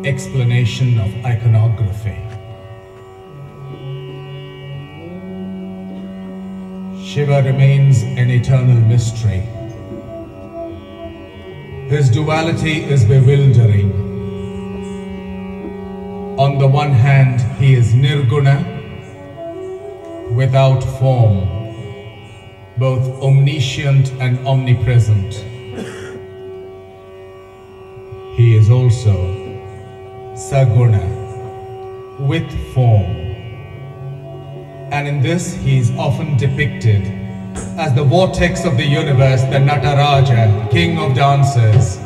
Explanation of iconography. Shiva remains an eternal mystery. His duality is bewildering. On the one hand, he is nirguna, without form, both omniscient and omnipresent. He is also Saguna, with form. And in this he is often depicted as the vortex of the universe, the Nataraja, king of dancers.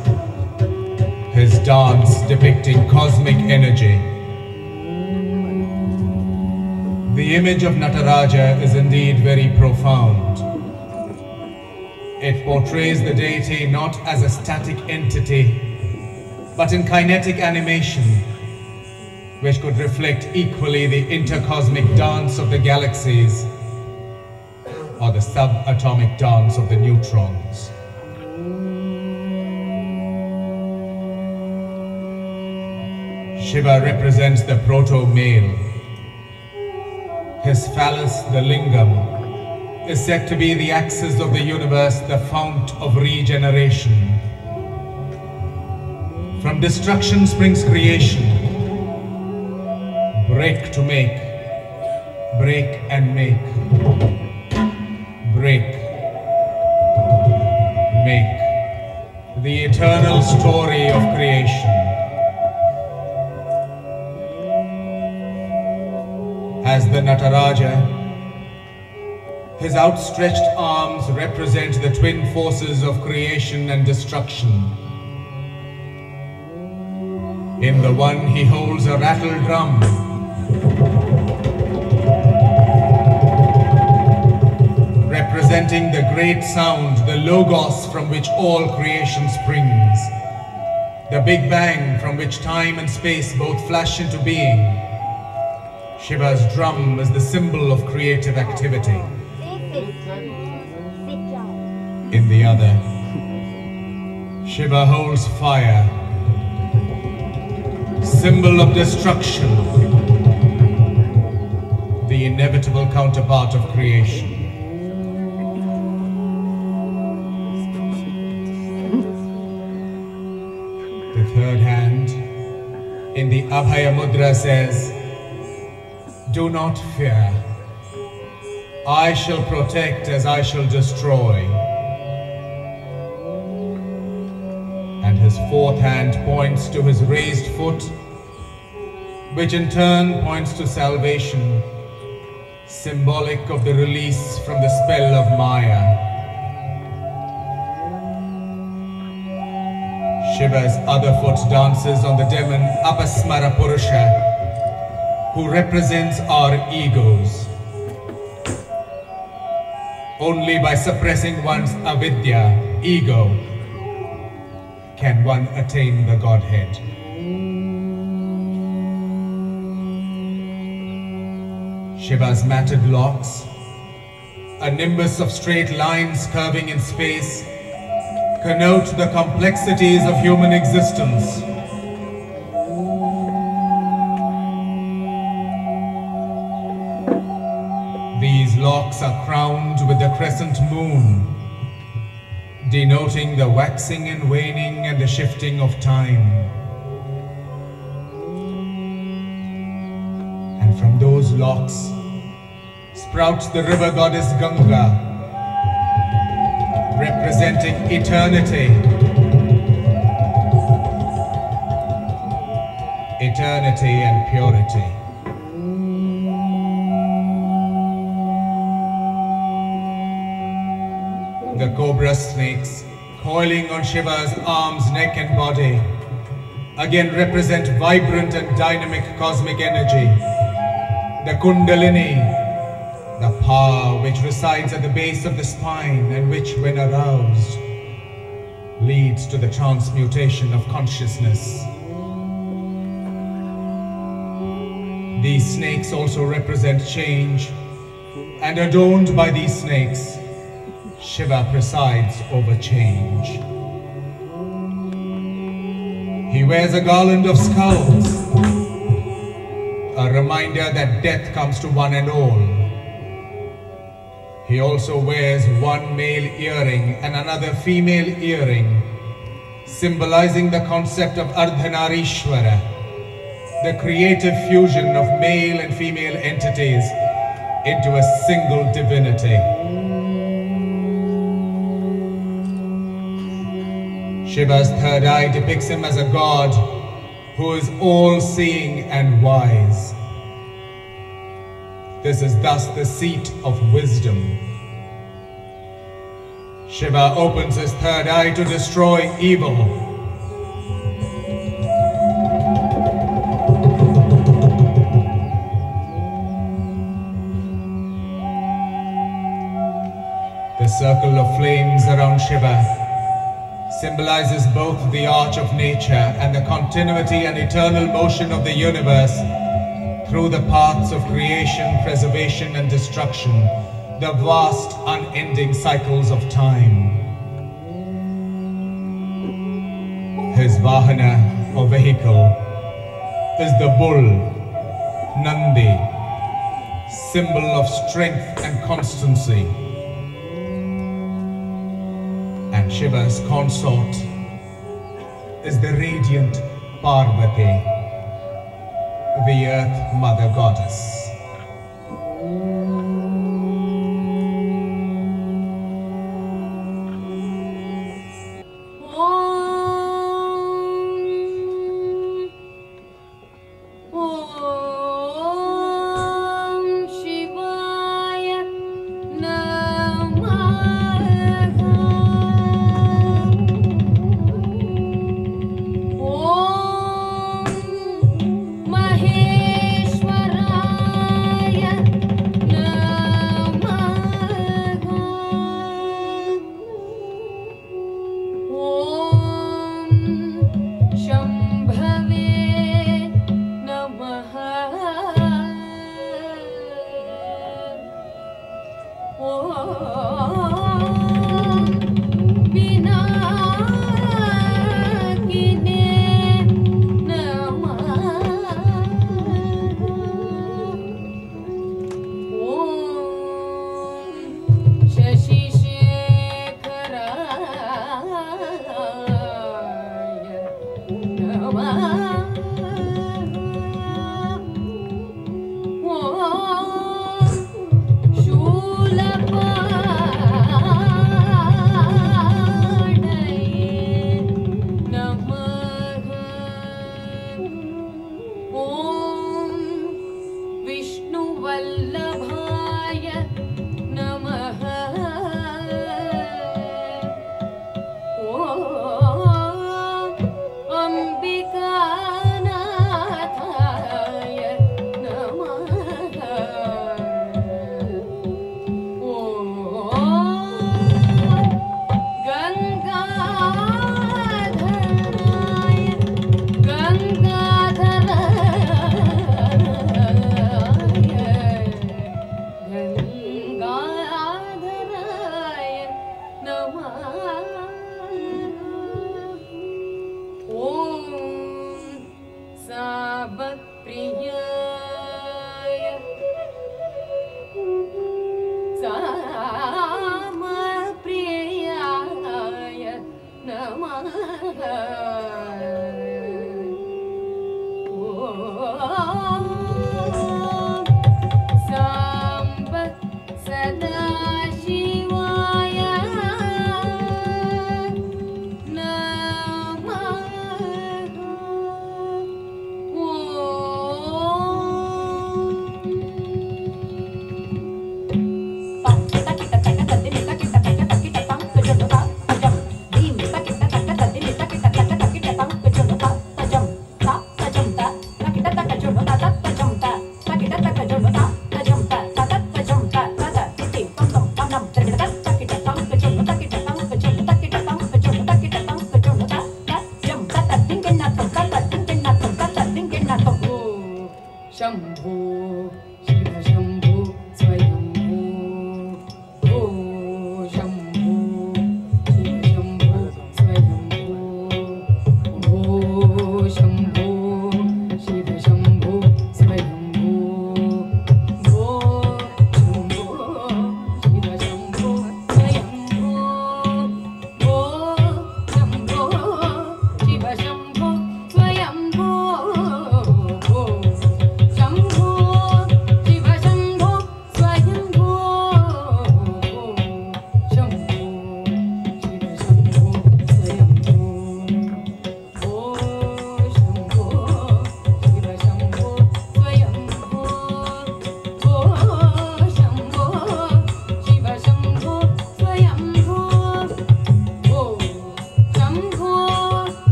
His dance depicting cosmic energy. The image of Nataraja is indeed very profound. It portrays the deity not as a static entity, but in kinetic animation, which could reflect equally the intercosmic dance of the galaxies or the subatomic dance of the neutrons. Shiva represents the proto-male. His phallus, the lingam, is said to be the axis of the universe, the fount of regeneration. From destruction springs creation. Break to make. Break and make. Break. Make. The eternal story of creation. As the Nataraja, his outstretched arms represent the twin forces of creation and destruction. In the one he holds a rattle drum, representing the great sound, the logos from which all creation springs, the Big Bang from which time and space both flash into being. Shiva's drum is the symbol of creative activity. In the other, Shiva holds fire, symbol of destruction, the inevitable counterpart of creation. in the Abhaya Mudra says, "Do not fear. I shall protect as I shall destroy." And his fourth hand points to his raised foot, which in turn points to salvation, symbolic of the release from the spell of Maya. Shiva's other foot dances on the demon Apasmara Purusha, who represents our egos. Only by suppressing one's avidya, ego, can one attain the Godhead. Shiva's matted locks, a nimbus of straight lines curving in space, connote the complexities of human existence. These locks are crowned with the crescent moon, denoting the waxing and waning and the shifting of time. And from those locks sprouts the river goddess Ganga, representing eternity. Eternity and purity. The cobra snakes coiling on Shiva's arms, neck and body again represent vibrant and dynamic cosmic energy. The Kundalini, the power which resides at the base of the spine and which, when aroused, leads to the transmutation of consciousness. These snakes also represent change, and adorned by these snakes, Shiva presides over change. He wears a garland of skulls, a reminder that death comes to one and all. He also wears one male earring and another female earring, symbolizing the concept of Ardhanarishwara, the creative fusion of male and female entities into a single divinity. Shiva's third eye depicts him as a god who is all-seeing and wise. This is thus the seat of wisdom. Shiva opens his third eye to destroy evil. The circle of flames around Shiva symbolizes both the arch of nature and the continuity and eternal motion of the universe through the paths of creation, preservation and destruction, the vast unending cycles of time. His Vahana, or vehicle, is the bull, Nandi, symbol of strength and constancy. And Shiva's consort is the radiant Parvati, the Earth Mother Goddess.